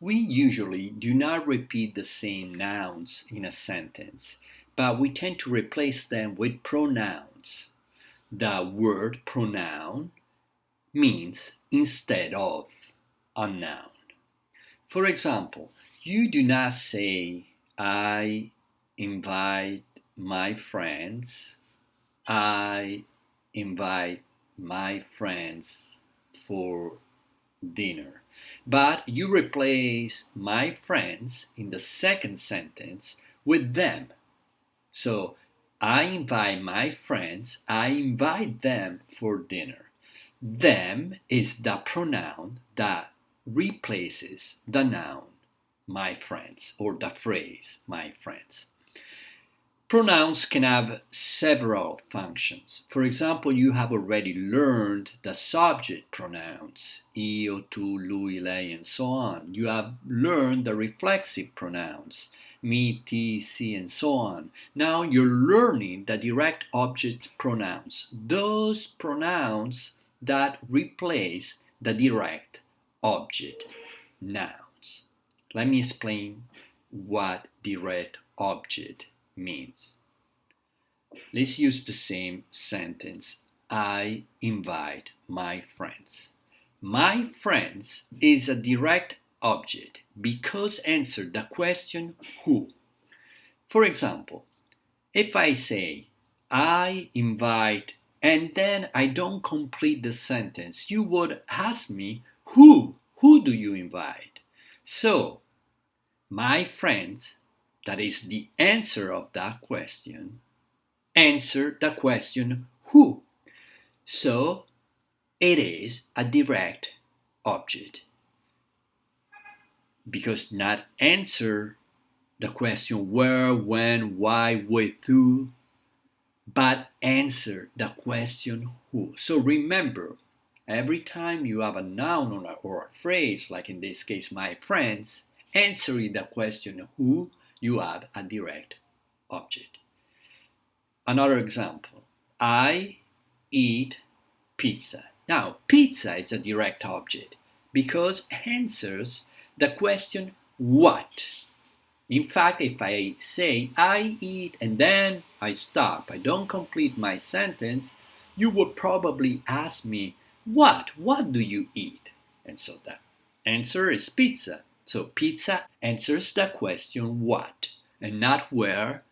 We usually do not repeat the same nouns in a sentence, but we tend to replace them with pronouns. The word pronoun means instead of a noun. For example, you do not say, I invite my friends, I invite my friends for dinner. But you replace my friends in the second sentence with them. So, I invite my friends, I invite them for dinner. Them is the pronoun that replaces the noun my friends or the phrase my friends. Pronouns can have several functions. For example, you have already learned the subject pronouns, io, tu, lui, lei, and so on. You have learned the reflexive pronouns, me, ti, si, and so on. Now you're learning the direct object pronouns, those pronouns that replace the direct object nouns. Let me explain what direct object means. Let's use the same sentence. I invite my friends. My friends is a direct object because answer the question who. For example, if I say I invite and then I don't complete the sentence, you would ask me who? Who do you invite? So, my friends, that is the answer of that question, answer the question who. So it is a direct object because not answer the question where, when, why, with, who, but answer the question who. So remember, every time you have a noun or a phrase, like in this case, my friends, answering the question who, you have a direct object. Another example, I eat pizza. Now, pizza is a direct object because answers the question what. In fact, if I say I eat and then I stop, I don't complete my sentence, you would probably ask me, what? What do you eat? And so the answer is pizza. So pizza answers the question what and not where,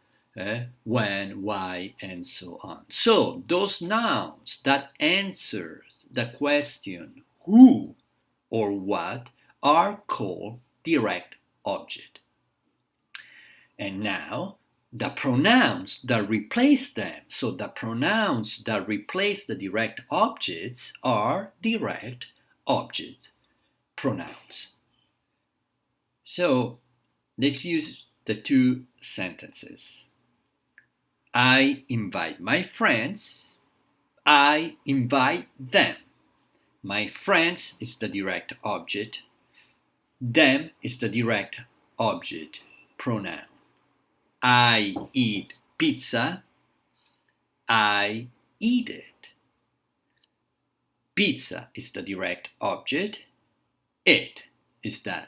when, why, and so on. So those nouns that answer the question who or what are called direct object. And now the pronouns that replace them. So the pronouns that replace the direct objects are direct object pronouns. So let's use the two sentences. I invite my friends. I invite them. My friends is the direct object. Them is the direct object pronoun. I eat pizza. I eat it. Pizza is the direct object. It is the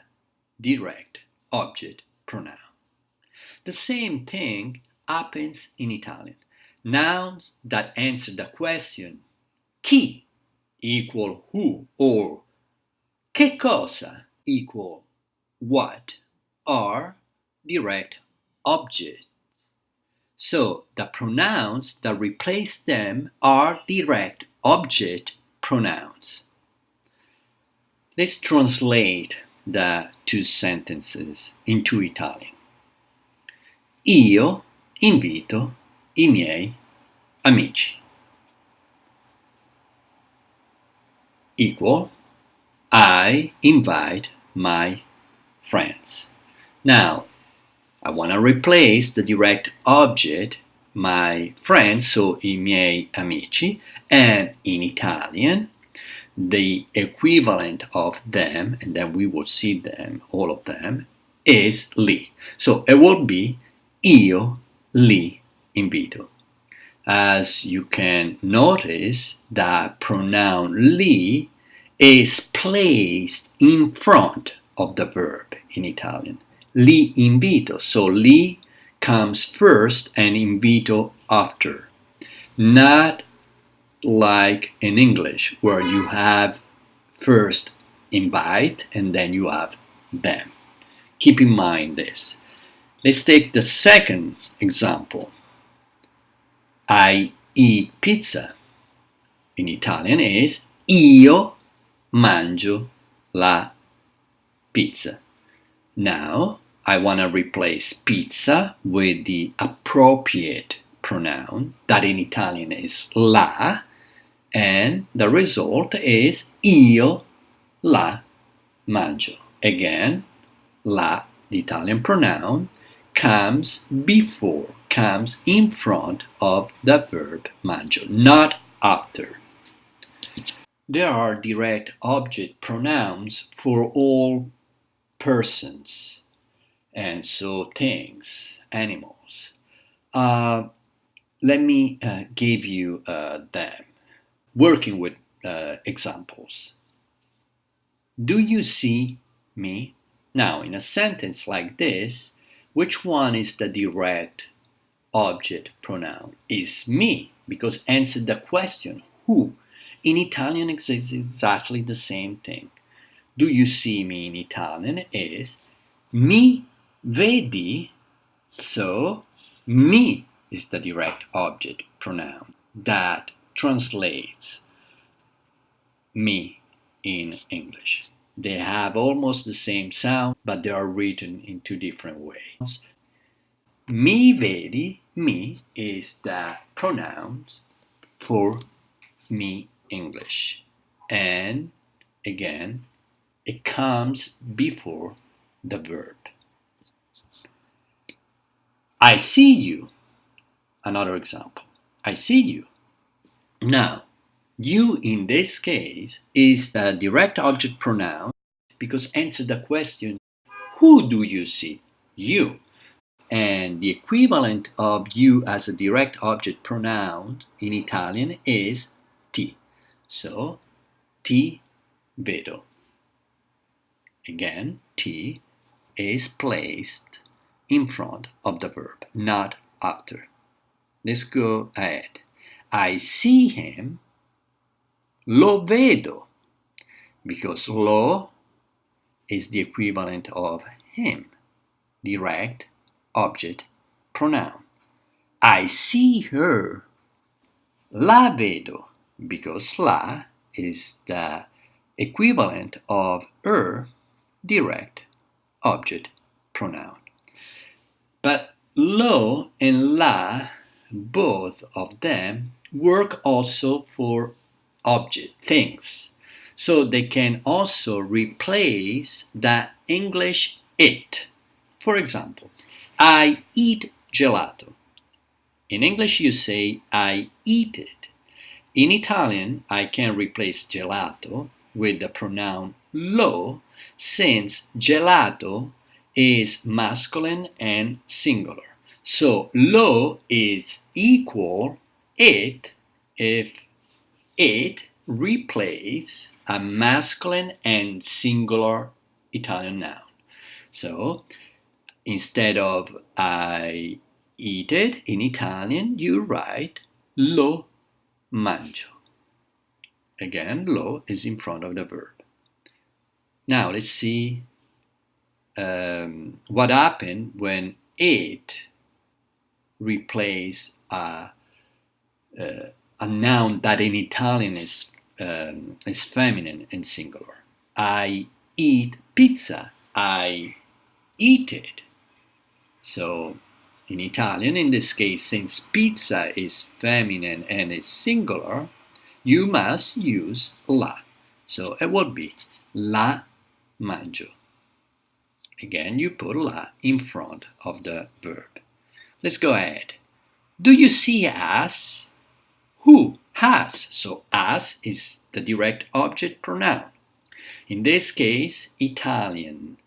direct object pronoun. The same thing happens in Italian. Nouns that answer the question chi equal who or che cosa equal what are direct objects. So the pronouns that replace them are direct object pronouns. Let's translate the two sentences into Italian. Io invito i miei amici. Equal, I invite my friends. Now, I want to replace the direct object, my friends, so i miei amici, and in Italian, the equivalent of them, and then we will see them, all of them, is li. So it will be io li invito. As you can notice, the pronoun li is placed in front of the verb in Italian. Li invito. So li comes first and invito after. Not like in English where you have first invite and then you have them. Keep in mind this. Let's take the second example. I eat pizza. In Italian is io mangio la pizza. Now I want to replace pizza with the appropriate pronoun that in Italian is la, and the result is io la mangio. Again, la, the Italian pronoun, comes in front of the verb mangio, not after. There are direct object pronouns for all persons, and so things, animals. Let me give you them, working with examples. Do you see me? Now, in a sentence like this, which one is the direct object pronoun? Is me, because answer the question, who? In Italian, it's exactly the same thing. Do you see me in Italian is mi vedi? So, mi is the direct object pronoun that translates me in English. They have almost the same sound, but they are written in two different ways. Mi vedi, mi is the pronoun for me English. And again, it comes before the verb. I see you. Another example. I see you. Now, you in this case is the direct object pronoun because answer the question, who do you see? You. And the equivalent of you as a direct object pronoun in Italian is ti. So, ti vedo. Again, ti is placed in front of the verb, not after. Let's go ahead. I see him, lo vedo, because lo is the equivalent of him, direct object pronoun. I see her, la vedo, because la is the equivalent of her, direct object pronoun. But lo and la, both of them, work also for object, things. So they can also replace the English it. For example, I eat gelato. In English you say I eat it. In Italian I can replace gelato with the pronoun lo, since gelato is masculine and singular. So lo is equal it if it replaces a masculine and singular Italian noun. So instead of I eat it in Italian, you write lo mangio. Again, lo is in front of the verb. Now let's see what happened when it replaces a noun that in Italian is feminine and singular. I eat pizza. I eat it. So in Italian, in this case, since pizza is feminine and is singular, you must use la. So it would be la mangio. Again, you put la in front of the verb. Let's go ahead. Do you see us? Who? Has. So us is the direct object pronoun. In this case, Italian,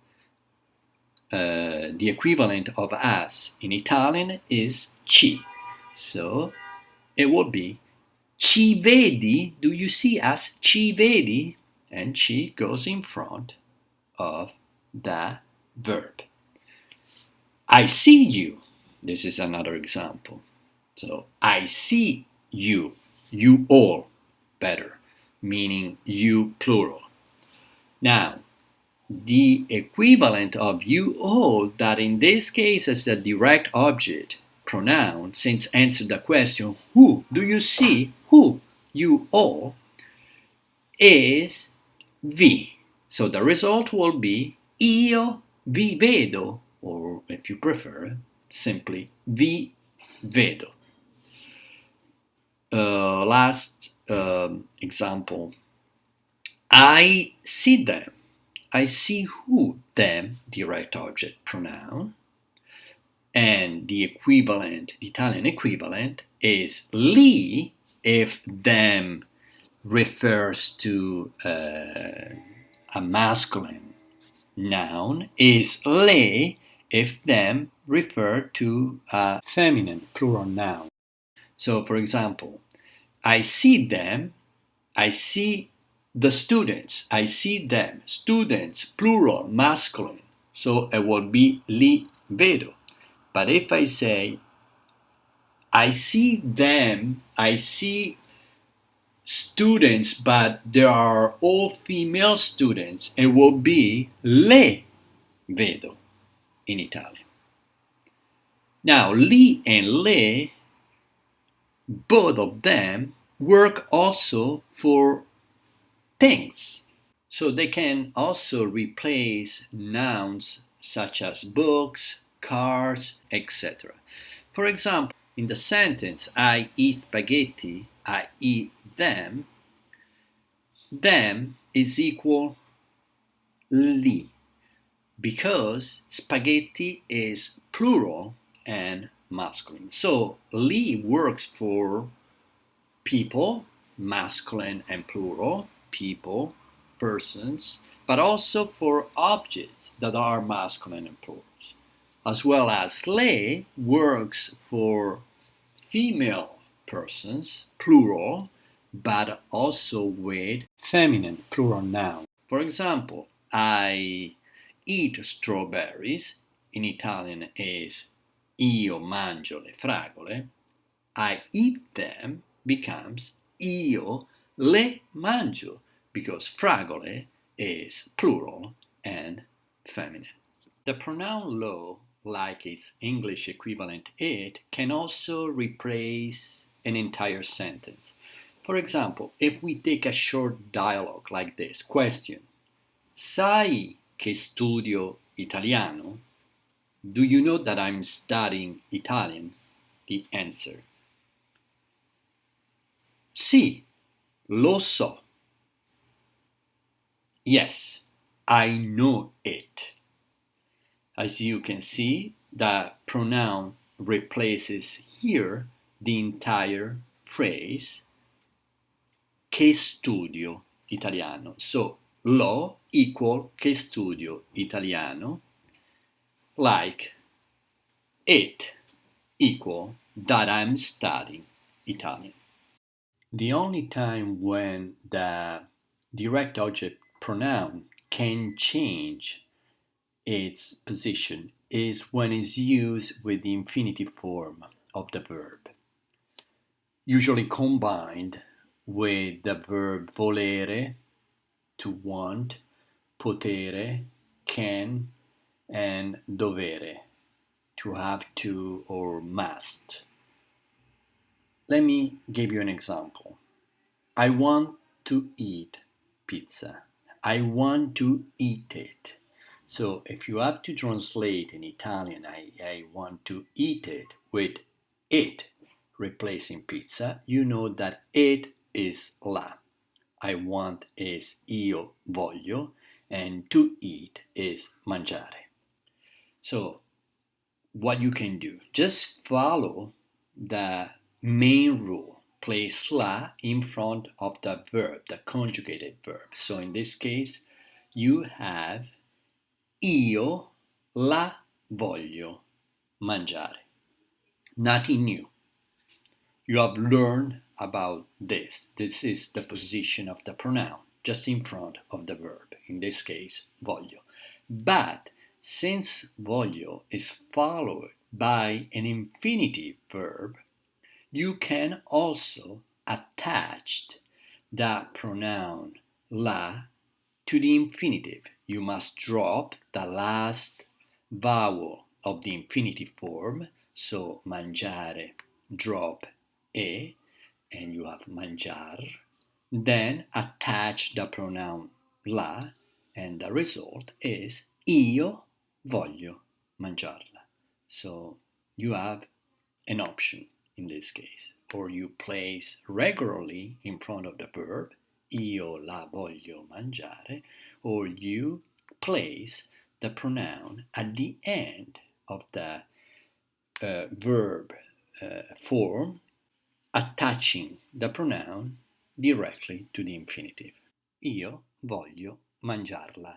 the equivalent of us in Italian is ci. So it would be ci vedi? Do you see us? Ci vedi? And ci goes in front of the verb. I see you. This is another example. So I see you, you all, better, meaning you plural. Now, the equivalent of you all, that in this case is a direct object pronoun, since answer the question, who do you see, who, you all, is vi. So the result will be io vi vedo, or if you prefer, simply vi vedo. Last example, I see them. I see who, them, direct object pronoun, and the equivalent, the Italian equivalent, is li if them refers to a masculine noun, is le if them refer to a feminine plural noun. So, for example, I see them, I see the students, I see them, students, plural, masculine. So it would be li vedo. But if I say, I see them, I see students, but there are all female students, it will be le vedo in Italian. Now, li and le, both of them, work also for things. So they can also replace nouns such as books, cars, etc. For example, in the sentence, I eat spaghetti, I eat them is equal li, because spaghetti is plural and masculine. So li works for people, masculine and plural, people, persons, but also for objects that are masculine and plural, as well as le works for female persons, plural, but also with feminine plural noun. For example, I eat strawberries, in Italian is io mangio le fragole, I eat them becomes io le mangio, because fragole is plural and feminine. The pronoun lo, like its English equivalent it, can also replace an entire sentence. For example, if we take a short dialogue like this, question, sai che studio italiano? Do you know that I'm studying Italian? The answer, sì, lo so. Yes, I know it. As you can see, the pronoun replaces here the entire phrase che studio italiano. So, lo equal che studio italiano, like it equal that I'm studying Italian. The only time when the direct object pronoun can change its position is when it's used with the infinitive form of the verb, usually combined with the verb volere, to want, potere, can, and dovere, to have to or must. Let me give you an example. I want to eat pizza. I want to eat it. So if you have to translate in Italian, I want to eat it with it replacing pizza, you know that it is la. I want is io voglio, and to eat is mangiare. So what you can do, just follow the main rule. Place la in front of the verb, the conjugated verb. So in this case, you have io la voglio mangiare. Nothing new. You have learned about this. This is the position of the pronoun, just in front of the verb, in this case, voglio. But since voglio is followed by an infinitive verb, you can also attach the pronoun la to the infinitive. You must drop the last vowel of the infinitive form, so mangiare, drop e, and you have mangiar. Then attach the pronoun la, and the result is io voglio mangiarla. So you have an option in this case, or you place regularly in front of the verb io la voglio mangiare, or you place the pronoun at the end of the verb form, attaching the pronoun directly to the infinitive. Io voglio mangiarla.